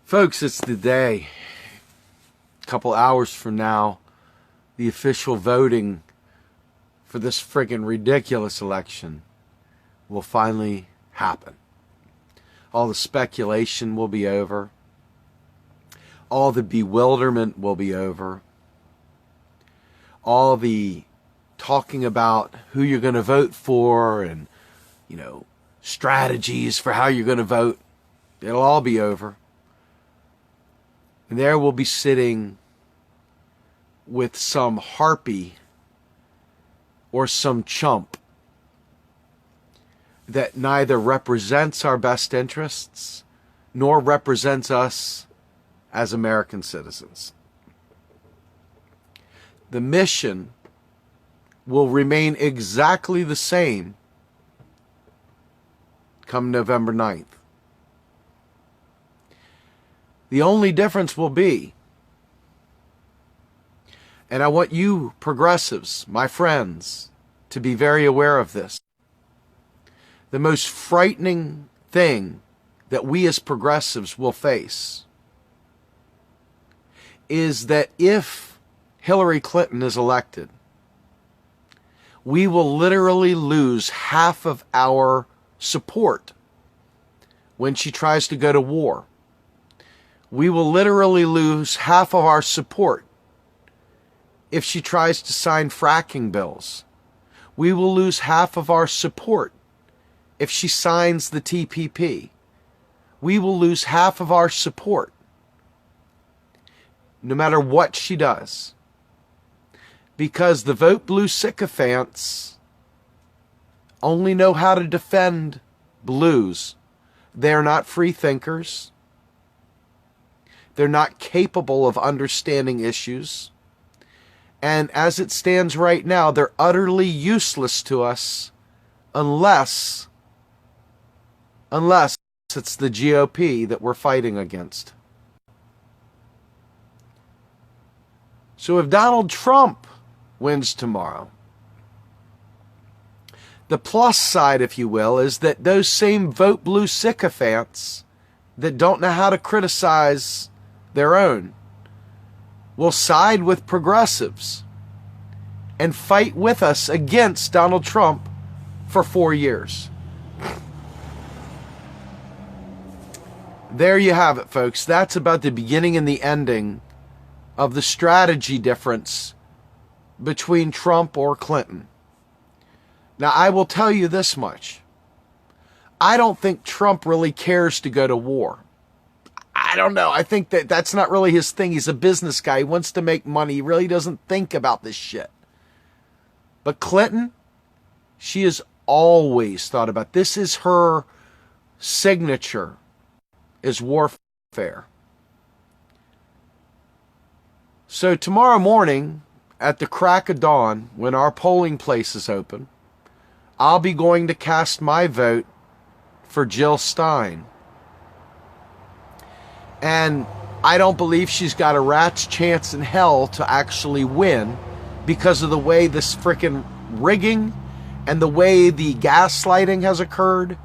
Folks, it's the day. A couple hours from now, the official voting for this friggin' ridiculous election will finally happen. All the speculation will be over. All the bewilderment will be over. All the talking about who you're going to vote for and, strategies for how you're going to vote, it'll all be over. And there we'll be sitting with some harpy or some chump that neither represents our best interests nor represents us as American citizens. The mission will remain exactly the same come November 9th. The only difference will be, and I want you progressives, my friends, to be very aware of this. The most frightening thing that we as progressives will face is that if Hillary Clinton is elected, we will literally lose half of our support when she tries to go to war. We will literally lose half of our support if she tries to sign fracking bills. We will lose half of our support if she signs the TPP. We will lose half of our support no matter what she does. Because the Vote Blue sycophants only know how to defend blues. They're not free thinkers. They're not capable of understanding issues. And as it stands right now, they're utterly useless to us unless it's the GOP that we're fighting against. So if Donald Trump wins tomorrow, the plus side, if you will, is that those same Vote Blue sycophants that don't know how to criticize their own will side with progressives and fight with us against Donald Trump for 4 years. There you have it, folks. That's about the beginning and the ending of the strategy difference between Trump or Clinton. Now, I will tell you this much. I don't think Trump really cares to go to war. I don't know. I think that's not really his thing. He's a business guy. He wants to make money. He really doesn't think about this shit. But Clinton, she has always thought about this. Is her signature, is warfare. So tomorrow morning, at the crack of dawn, when our polling place is open, I'll be going to cast my vote for Jill Stein. And I don't believe she's got a rat's chance in hell to actually win because of the way this frickin' rigging and the way the gaslighting has occurred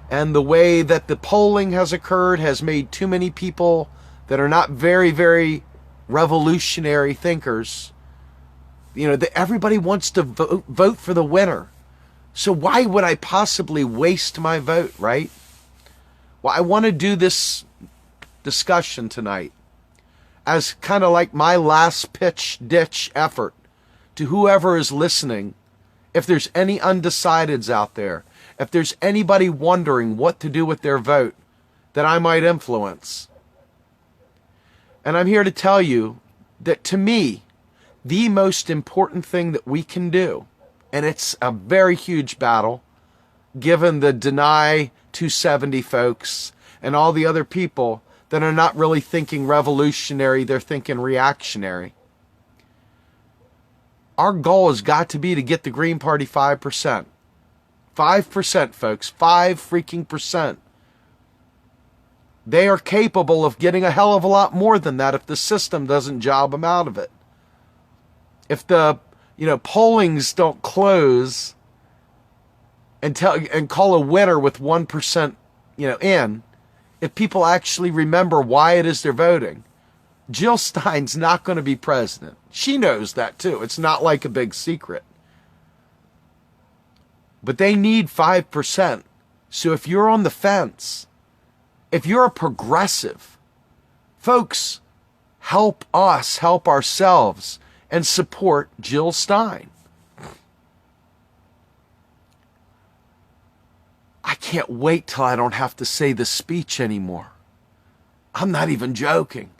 and the way that the polling has occurred has made too many people that are not very, very revolutionary thinkers. Everybody wants to vote for the winner. So why would I possibly waste my vote, right? Well, I want to do this discussion tonight as kind of like my last ditch effort to whoever is listening. If there's any undecideds out there, if there's anybody wondering what to do with their vote that I might influence. And I'm here to tell you that to me, the most important thing that we can do, and it's a very huge battle, given the Deny 270 folks and all the other people that are not really thinking revolutionary, they're thinking reactionary. Our goal has got to be to get the Green Party 5%. 5%, folks. 5 freaking percent. They are capable of getting a hell of a lot more than that if the system doesn't job them out of it. If the pollings don't close and call a winner with 1% in, if people actually remember why it is they're voting. Jill Stein's not going to be president. She knows that too. It's not like a big secret. But they need 5%. So if you're on the fence, if you're a progressive, folks, help us help ourselves and support Jill Stein. I can't wait till I don't have to say the speech anymore. I'm not even joking.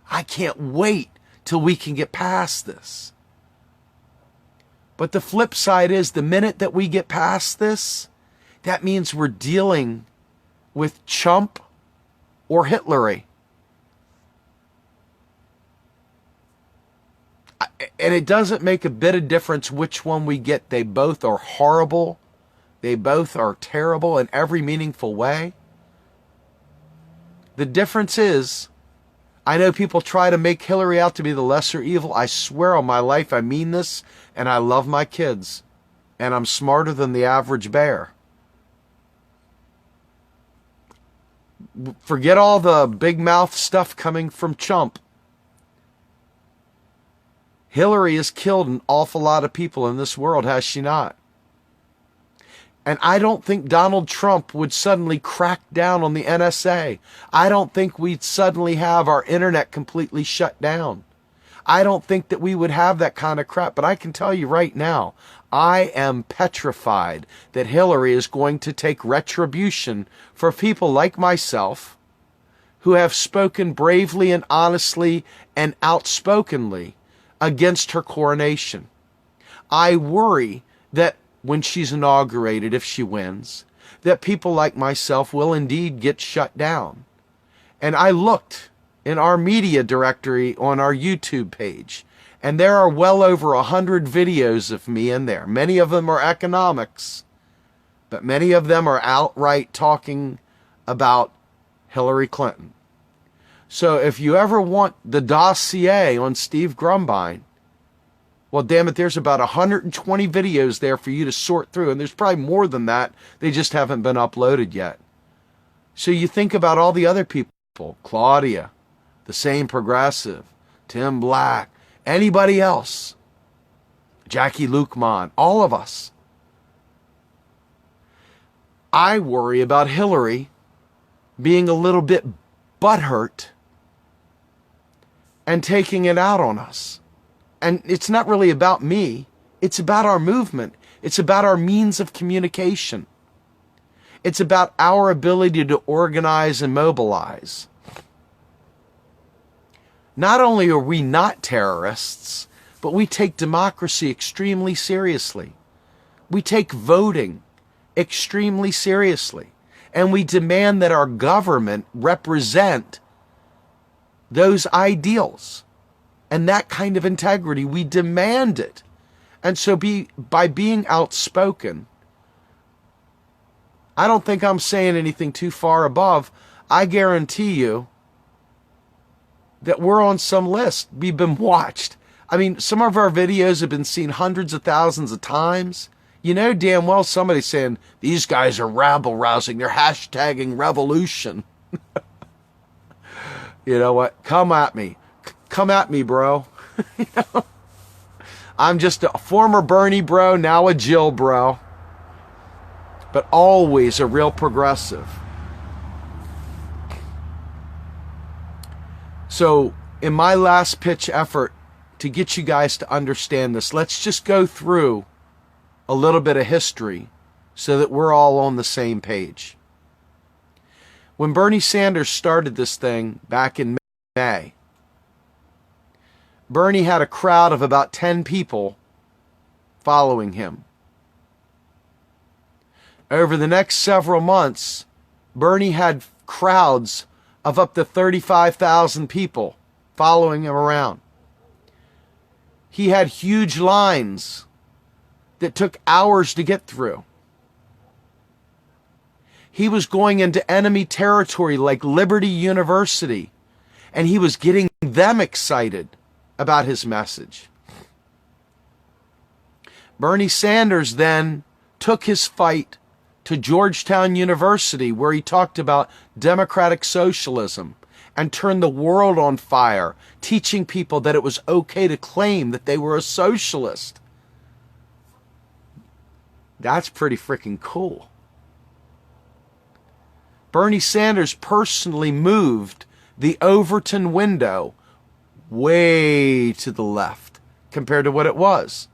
I can't wait till we can get past this. But the flip side is, the minute that we get past this, that means we're dealing with Chump or Hitlery. And it doesn't make a bit of difference which one we get. They both are horrible. They both are terrible in every meaningful way. The difference is, I know people try to make Hillary out to be the lesser evil. I swear on my life I mean this, and I love my kids. And I'm smarter than the average bear. Forget all the big mouth stuff coming from Chump. Hillary has killed an awful lot of people in this world, has she not? And I don't think Donald Trump would suddenly crack down on the NSA. I don't think we'd suddenly have our internet completely shut down. I don't think that we would have that kind of crap. But I can tell you right now, I am petrified that Hillary is going to take retribution for people like myself who have spoken bravely and honestly and outspokenly against her coronation. I worry that when she's inaugurated, if she wins, that people like myself will indeed get shut down. And I looked in our media directory on our YouTube page, and there are well over 100 videos of me in there. Many of them are economics, but many of them are outright talking about Hillary Clinton. So if you ever want the dossier on Steve Grumbine, well, damn it, there's about 120 videos there for you to sort through. And there's probably more than that. They just haven't been uploaded yet. So you think about all the other people. Claudia, the same progressive, Tim Black, anybody else. Jackie Luqman, all of us. I worry about Hillary being a little bit butthurt and taking it out on us. And it's not really about me. It's about our movement. It's about our means of communication. It's about our ability to organize and mobilize. Not only are we not terrorists, but we take democracy extremely seriously. We take voting extremely seriously. And we demand that our government represent those ideals. And that kind of integrity, we demand it. And so by being outspoken, I don't think I'm saying anything too far above. I guarantee you that we're on some list. We've been watched. I mean, some of our videos have been seen hundreds of thousands of times. You know damn well somebody's saying, these guys are rabble-rousing. They're hashtagging revolution. You know what? Come at me. Come at me, bro. You know? I'm just a former Bernie bro, now a Jill bro. But always a real progressive. So, in my last pitch effort to get you guys to understand this, let's just go through a little bit of history so that we're all on the same page. When Bernie Sanders started this thing back in May, Bernie had a crowd of about 10 people following him. Over the next several months, Bernie had crowds of up to 35,000 people following him around. He had huge lines that took hours to get through. He was going into enemy territory like Liberty University, and he was getting them excited about his message. Bernie Sanders then took his fight to Georgetown University, where he talked about democratic socialism and turned the world on fire, teaching people that it was okay to claim that they were a socialist. That's pretty freaking cool. Bernie Sanders personally moved the Overton window way to the left compared to what it was.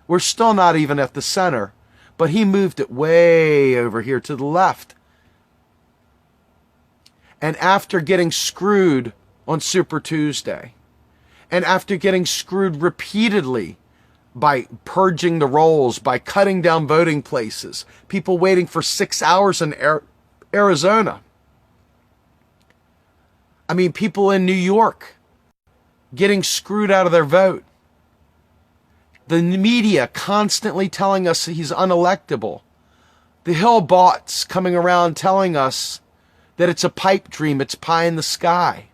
We're still not even at the center, but he moved it way over here to the left. And after getting screwed on Super Tuesday, and after getting screwed repeatedly by purging the rolls, by cutting down voting places, people waiting for 6 hours in Arizona. I mean, people in New York getting screwed out of their vote. The media constantly telling us he's unelectable. The Hill bots coming around telling us that it's a pipe dream, it's pie in the sky.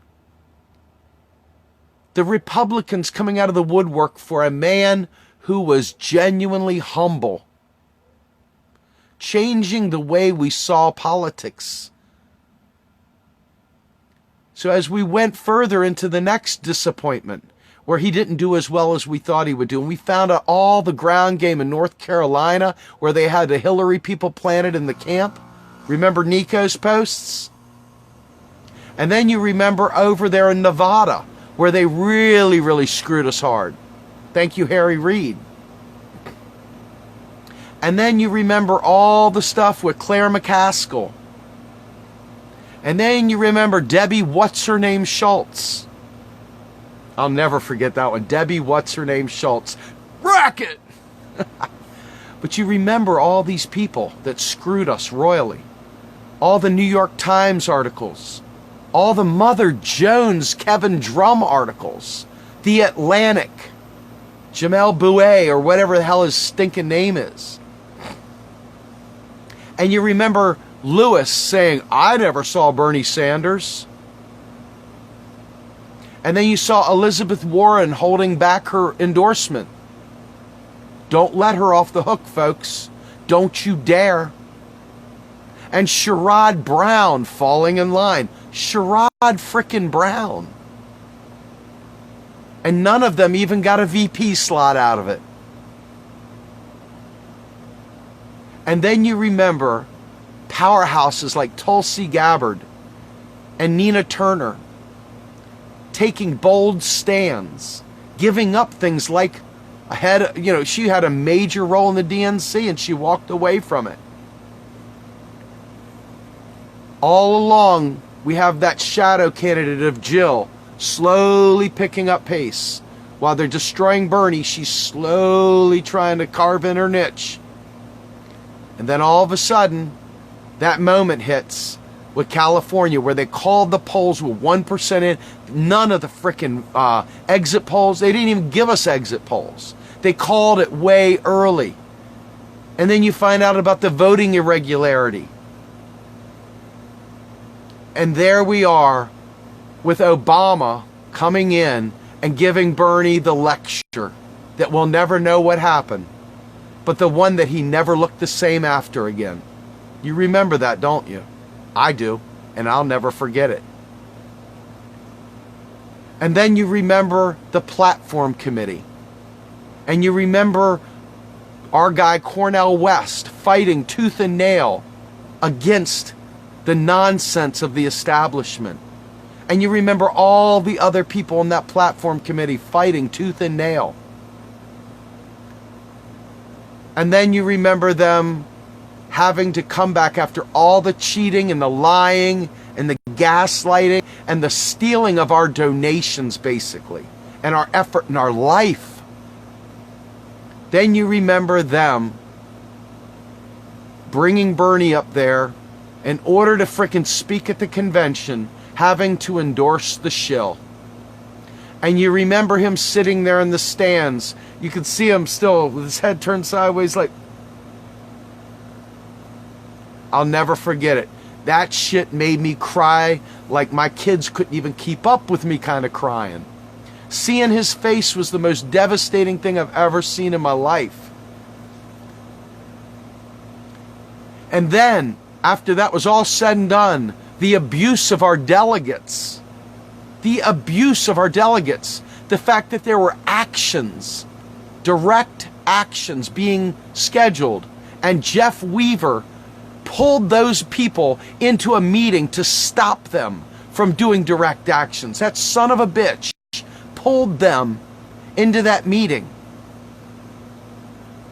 The Republicans coming out of the woodwork for a man who was genuinely humble, changing the way we saw politics. So as we went further into the next disappointment, where he didn't do as well as we thought he would do, and we found out all the ground game in North Carolina where they had the Hillary people planted in the camp. Remember Nico's posts? And then you remember over there in Nevada where they really, really screwed us hard. Thank you, Harry Reid. And then you remember all the stuff with Claire McCaskill. And then you remember Debbie What's-Her-Name Schultz. I'll never forget that one. Debbie What's-Her-Name Schultz. Racket! But you remember all these people that screwed us royally. All the New York Times articles. All the Mother Jones Kevin Drum articles. The Atlantic. Jamel Bouet, or whatever the hell his stinking name is. And you remember Lewis saying, I never saw Bernie Sanders. And then you saw Elizabeth Warren holding back her endorsement. Don't let her off the hook, folks. Don't you dare. And Sherrod Brown falling in line. Sherrod frickin' Brown. And none of them even got a VP slot out of it. And then you remember powerhouses like Tulsi Gabbard and Nina Turner taking bold stands, giving up things like she had a major role in the DNC and she walked away from it. All along, we have that shadow candidate of Jill slowly picking up pace. While they're destroying Bernie, she's slowly trying to carve in her niche. And then all of a sudden, that moment hits with California where they called the polls with 1% in. None of the frickin' exit polls. They didn't even give us exit polls. They called it way early. And then you find out about the voting irregularity. And there we are with Obama coming in and giving Bernie the lecture that we'll never know what happened, but the one that he never looked the same after again. You remember that, don't you? I do, and I'll never forget it. And then you remember the platform committee. And you remember our guy Cornel West fighting tooth and nail against the nonsense of the establishment. And you remember all the other people in that platform committee fighting tooth and nail. And then you remember them having to come back after all the cheating and the lying and the gaslighting and the stealing of our donations, basically, and our effort and our life. Then you remember them bringing Bernie up there in order to frickin' speak at the convention, having to endorse the shill. And you remember him sitting there in the stands. You could see him still with his head turned sideways like, I'll never forget it. That shit made me cry like my kids couldn't even keep up with me kind of crying. Seeing his face was the most devastating thing I've ever seen in my life. And then, after that was all said and done, the abuse of our delegates. The abuse of our delegates. The fact that there were actions, direct actions being scheduled, and Jeff Weaver pulled those people into a meeting to stop them from doing direct actions. That son of a bitch pulled them into that meeting,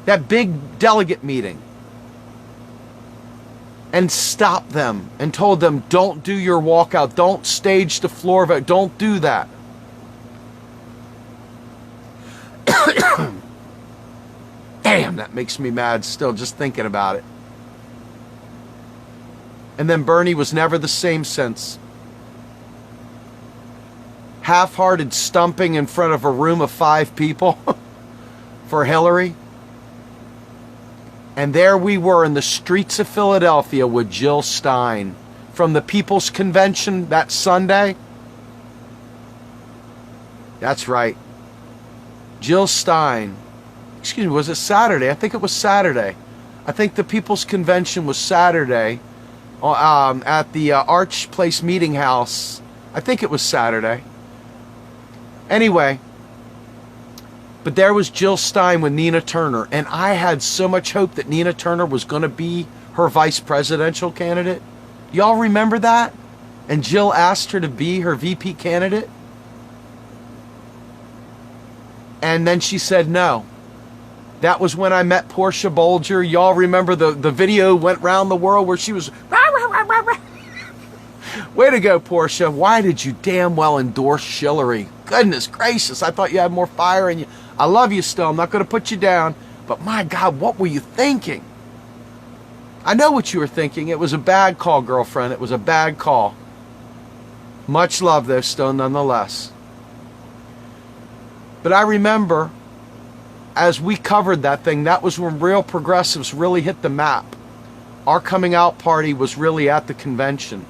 that big delegate meeting, and stopped them and told them, don't do your walkout, don't stage the floor vote, don't do that. Damn, that makes me mad still just thinking about it. And then Bernie was never the same since. Half-hearted stumping in front of a room of 5 people for Hillary. And there we were in the streets of Philadelphia with Jill Stein from the People's Convention that Sunday. That's right. Jill Stein. Excuse me, was it Saturday? I think it was Saturday. I think the People's Convention was Saturday at the Arch Place Meeting House. I think it was Saturday. Anyway, but there was Jill Stein with Nina Turner, and I had so much hope that Nina Turner was going to be her vice presidential candidate. Y'all remember that? And Jill asked her to be her VP candidate. And then she said no. That was when I met Portia Bolger. Y'all remember the video went round the world where she was... Way to go, Portia. Why did you damn well endorse Hillary? Goodness gracious, I thought you had more fire in you. I love you still. I'm not going to put you down. But my God, what were you thinking? I know what you were thinking. It was a bad call, girlfriend. It was a bad call. Much love, though, still, nonetheless. But I remember, as we covered that thing, that was when Real Progressives really hit the map. Our coming out party was really at the convention.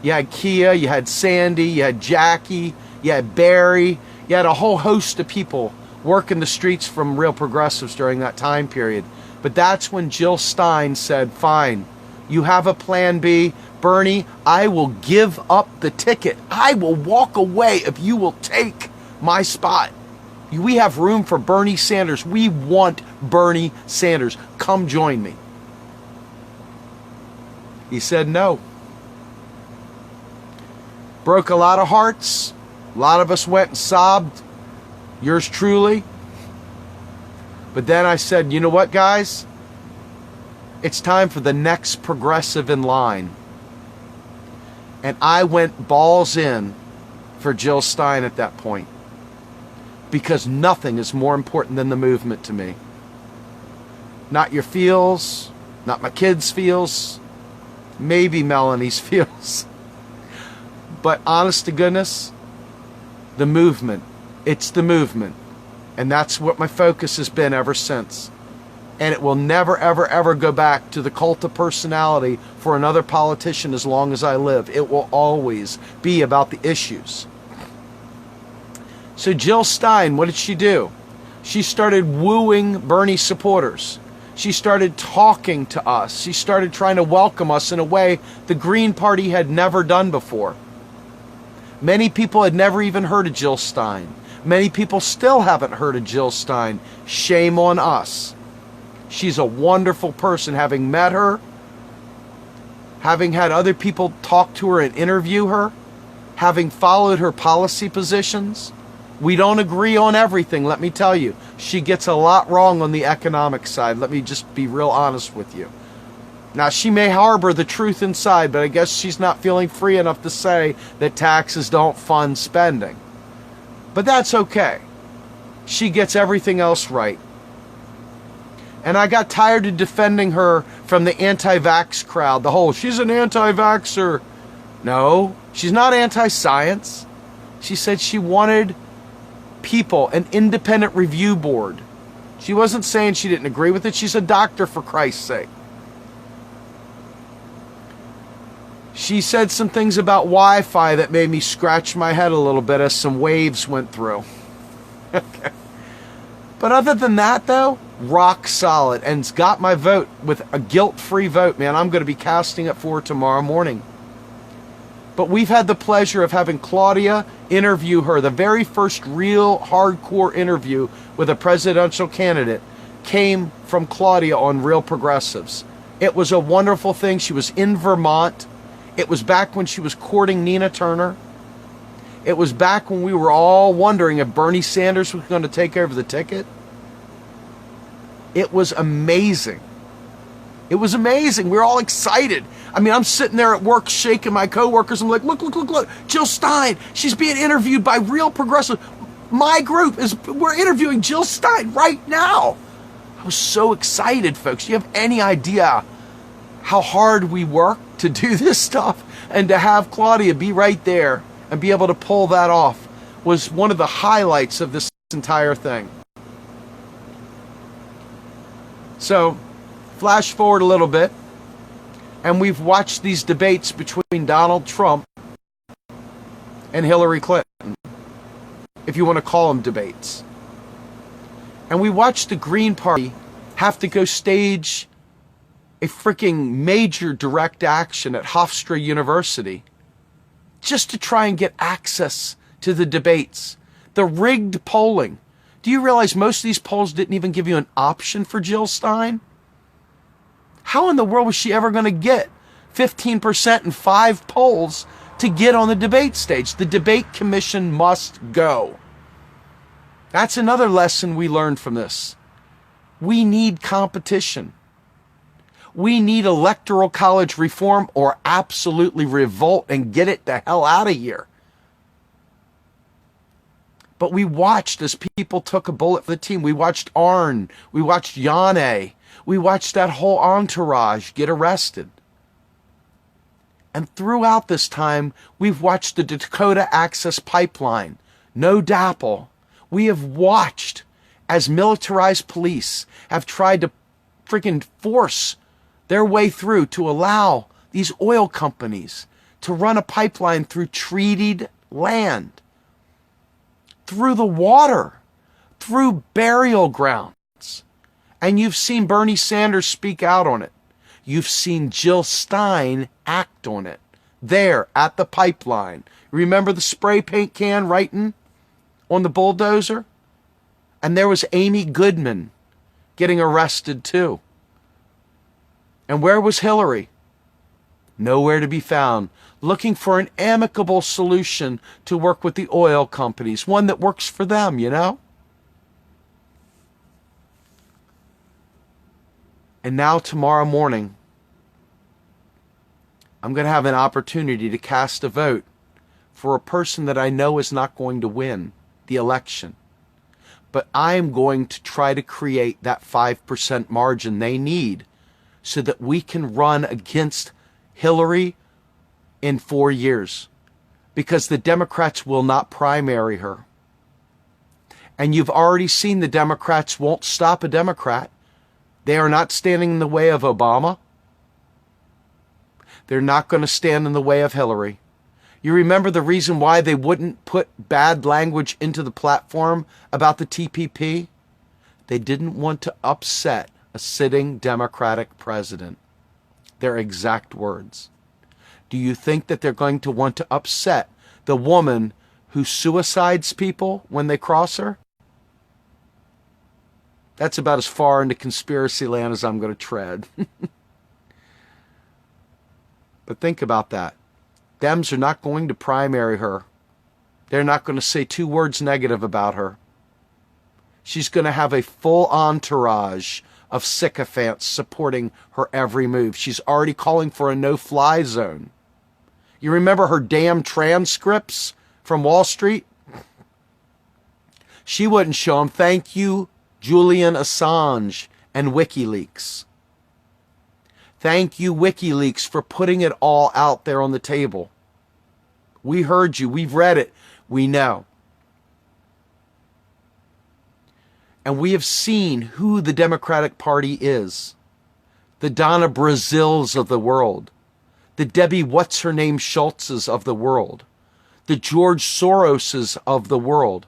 You had Kia, you had Sandy, you had Jackie, you had Barry, you had a whole host of people working the streets from Real Progressives during that time period. But that's when Jill Stein said, fine, you have a plan B. Bernie, I will give up the ticket. I will walk away if you will take my spot. We have room for Bernie Sanders. We want Bernie Sanders. Come join me. He said no. Broke a lot of hearts. A lot of us went and sobbed. Yours truly. But then I said, you know what, guys? It's time for the next progressive in line. And I went balls in for Jill Stein at that point. Because nothing is more important than the movement to me. Not your feels, not my kids' feels, maybe Melanie's feels. But honest to goodness, the movement. It's the movement. And that's what my focus has been ever since. And it will never, ever, ever go back to the cult of personality for another politician as long as I live. It will always be about the issues. So Jill Stein, what did she do? She started wooing Bernie supporters. She started talking to us. She started trying to welcome us in a way the Green Party had never done before. Many people had never even heard of Jill Stein. Many people still haven't heard of Jill Stein. Shame on us. She's a wonderful person. Having met her, having had other people talk to her and interview her, having followed her policy positions, we don't agree on everything, let me tell you. She gets a lot wrong on the economic side. Let me just be real honest with you. Now, she may harbor the truth inside, but I guess she's not feeling free enough to say that taxes don't fund spending. But that's okay. She gets everything else right. And I got tired of defending her from the anti-vax crowd. The whole, she's an anti-vaxxer. No, she's not anti-science. She said she wanted people, an independent review board. She wasn't saying she didn't agree with it. She's a doctor, for Christ's sake. She said some things about Wi-Fi that made me scratch my head a little bit as some waves went through. Okay. But other than that, though, rock solid, and it's got my vote with a guilt-free vote, man. I'm going to be casting it for tomorrow morning. But we've had the pleasure of having Claudia interview her. The very first real hardcore interview with a presidential candidate came from Claudia on Real Progressives. It was a wonderful thing. She was in Vermont. It was back when she was courting Nina Turner. It was back when we were all wondering if Bernie Sanders was going to take over the ticket. It was amazing. It was amazing. We were all excited. I mean, I'm sitting there at work shaking my coworkers. I'm like, look. Jill Stein. She's being interviewed by Real Progressive. My group we're interviewing Jill Stein right now. I was so excited, folks. Do you have any idea how hard we work to do this stuff? And to have Claudia be right there and be able to pull that off was one of the highlights of this entire thing. So, flash forward a little bit, and we've watched these debates between Donald Trump and Hillary Clinton, if you want to call them debates. And we watched the Green Party have to go stage a freaking major direct action at Hofstra University just to try and get access to the debates. The rigged polling. Do you realize most of these polls didn't even give you an option for Jill Stein? How in the world was she ever going to get 15% in 5 polls to get on the debate stage? The debate commission must go. That's another lesson we learned from this. We need competition. We need electoral college reform or absolutely revolt and get it the hell out of here. But we watched as people took a bullet for the team. We watched Arn. We watched Yane. We watched that whole entourage get arrested. And throughout this time, we've watched the Dakota Access Pipeline. No DAPL. We have watched as militarized police have tried to freaking force their way through to allow these oil companies to run a pipeline through treated land, through the water, through burial grounds. And you've seen Bernie Sanders speak out on it. You've seen Jill Stein act on it there at the pipeline. Remember the spray paint can writing on the bulldozer? And there was Amy Goodman getting arrested too. And where was Hillary? Nowhere to be found. Looking for an amicable solution to work with the oil companies. One that works for them, you know? And now tomorrow morning, I'm going to have an opportunity to cast a vote for a person that I know is not going to win the election. But I am going to try to create that 5% margin they need so that we can run against Hillary in 4 years. Because the Democrats will not primary her. And you've already seen the Democrats won't stop a Democrat. They are not standing in the way of Obama. They're not going to stand in the way of Hillary. You remember the reason why they wouldn't put bad language into the platform about the TPP? They didn't want to upset a sitting Democratic president. Their exact words. Do you think that they're going to want to upset the woman who suicides people when they cross her? That's about as far into conspiracy land as I'm going to tread. But think about that. Dems are not going to primary her. They're not going to say 2 words negative about her. She's going to have a full entourage of sycophants supporting her every move. She's already calling for a no-fly zone. You remember her damn transcripts from Wall Street? She wouldn't show them. Thank you, Julian Assange and WikiLeaks. Thank you, WikiLeaks, for putting it all out there on the table. We heard you. We've read it. We know. And we have seen who the Democratic Party is. The Donna Brazils of the world. The Debbie What's-Her-Name Schultzes of the world. The George Soroses of the world.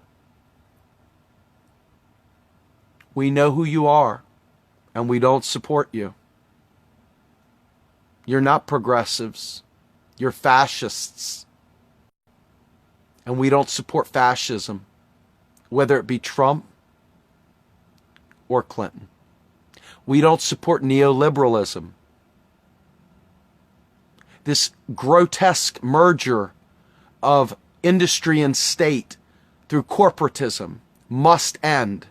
We know who you are, and we don't support you. You're not progressives. You're fascists. And we don't support fascism, whether it be Trump or Clinton. We don't support neoliberalism. This grotesque merger of industry and state through corporatism must end.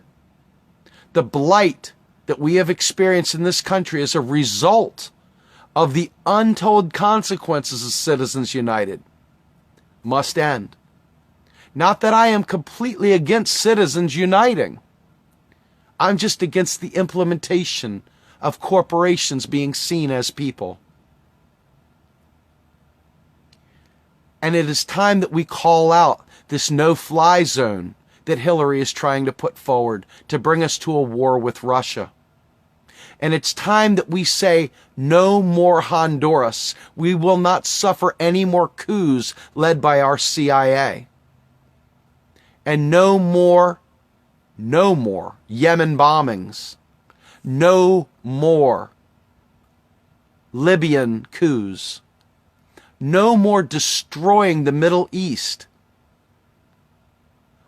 The blight that we have experienced in this country is a result of the untold consequences of Citizens United must end. Not that I am completely against citizens uniting. I'm just against the implementation of corporations being seen as people. And it is time that we call out this no-fly zone that Hillary is trying to put forward to bring us to a war with Russia. And it's time that we say, no more Honduras. We will not suffer any more coups led by our CIA. And no more Yemen bombings. No more Libyan coups. No more destroying the Middle East.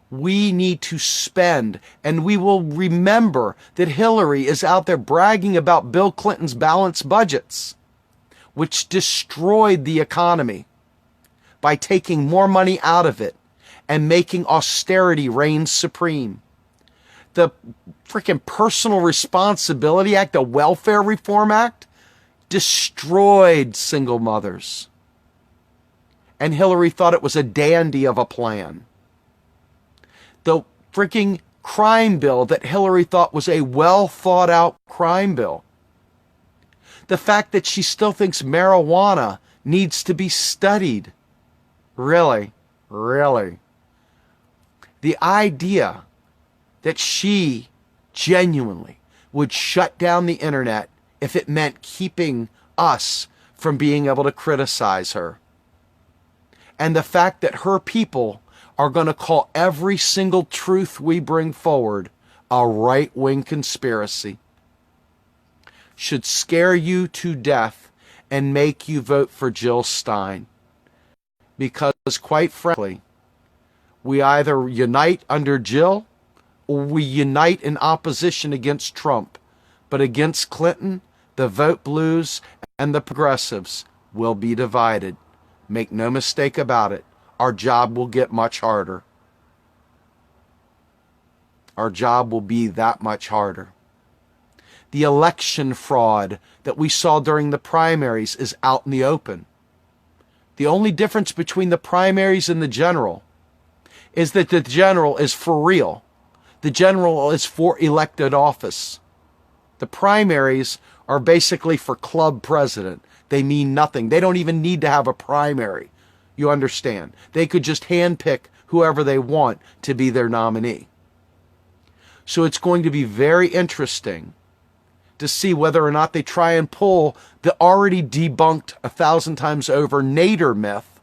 We need to spend, and we will remember that Hillary is out there bragging about Bill Clinton's balanced budgets, which destroyed the economy by taking more money out of it and making austerity reign supreme. The freaking Personal Responsibility Act, the Welfare Reform Act, destroyed single mothers. And Hillary thought it was a dandy of a plan. The freaking crime bill that Hillary thought was a well thought out crime bill. The fact that she still thinks marijuana needs to be studied. Really? The idea that she genuinely would shut down the internet if it meant keeping us from being able to criticize her. And the fact that her people are going to call every single truth we bring forward a right-wing conspiracy should scare you to death and make you vote for Jill Stein. Because, quite frankly, we either unite under Jill or we unite in opposition against Trump. But against Clinton, the vote blues and the progressives will be divided. Make no mistake about it. Our job will get much harder. Our job will be that much harder. The election fraud that we saw during the primaries is out in the open. The only difference between the primaries and the general is that the general is for real. The general is for elected office. The primaries are basically for club president. They mean nothing. They don't even need to have a primary. You understand? They could just handpick whoever they want to be their nominee. So it's going to be very interesting to see whether or not they try and pull the already debunked 1,000 times over Nader myth,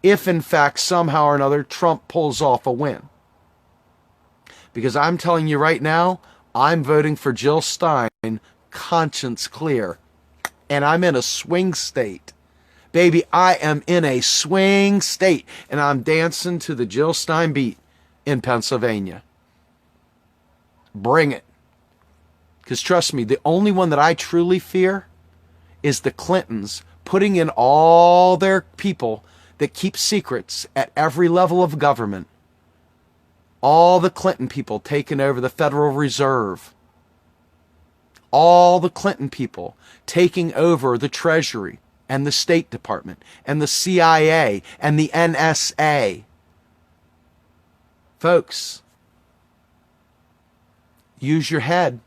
if in fact somehow or another Trump pulls off a win. Because I'm telling you right now, I'm voting for Jill Stein, conscience clear. And I'm in a swing state. Baby, I am in a swing state. And I'm dancing to the Jill Stein beat in Pennsylvania. Bring it. Because trust me, the only one that I truly fear is the Clintons putting in all their people that keep secrets at every level of government. All the Clinton people taking over the Federal Reserve. All the Clinton people taking over the Treasury and the State Department and the CIA and the NSA. Folks, use your head.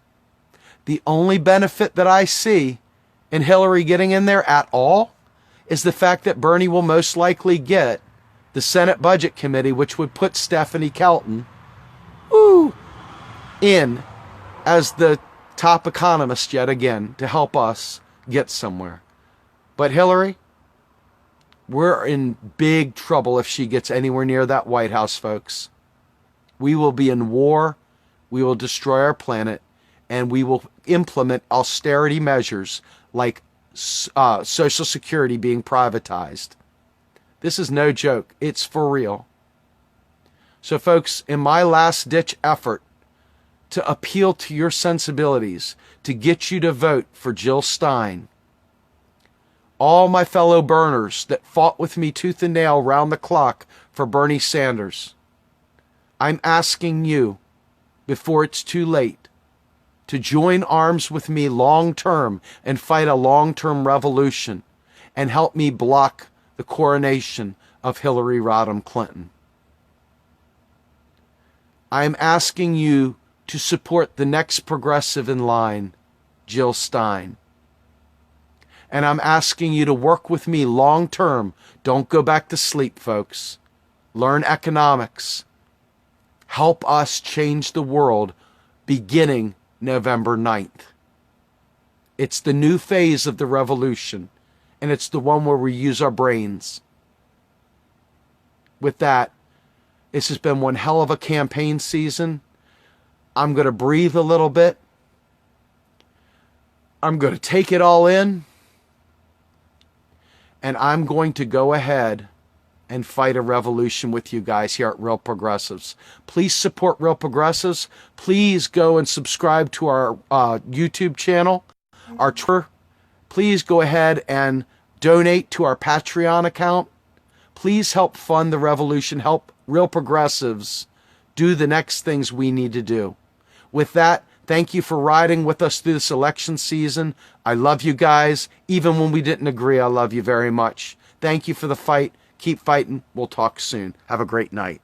The only benefit that I see in Hillary getting in there at all is the fact that Bernie will most likely get the Senate Budget Committee, which would put Stephanie Kelton in as the top economist yet again to help us get somewhere. But Hillary, we're in big trouble if she gets anywhere near that White House, folks. We will be in war we will destroy our planet, and we will implement austerity measures like Social Security being privatized. This is no joke. It's for real. So, folks, in my last-ditch effort to appeal to your sensibilities, to get you to vote for Jill Stein, all my fellow burners that fought with me tooth and nail round the clock for Bernie Sanders, I'm asking you, before it's too late, to join arms with me long-term and fight a long-term revolution and help me block the coronation of Hillary Rodham Clinton. I'm asking you to support the next progressive in line, Jill Stein. And I'm asking you to work with me long-term. Don't go back to sleep, folks. Learn economics. Help us change the world beginning November 9th. It's the new phase of the revolution, and it's the one where we use our brains. With that, this has been one hell of a campaign season. I'm going to breathe a little bit. I'm going to take it all in. And I'm going to go ahead and fight a revolution with you guys here at Real Progressives. Please support Real Progressives. Please go and subscribe to our YouTube channel, our Twitter. Please go ahead and donate to our Patreon account. Please help fund the revolution. Help Real Progressives do the next things we need to do. With that, thank you for riding with us through this election season. I love you guys. Even when we didn't agree, I love you very much. Thank you for the fight. Keep fighting. We'll talk soon. Have a great night.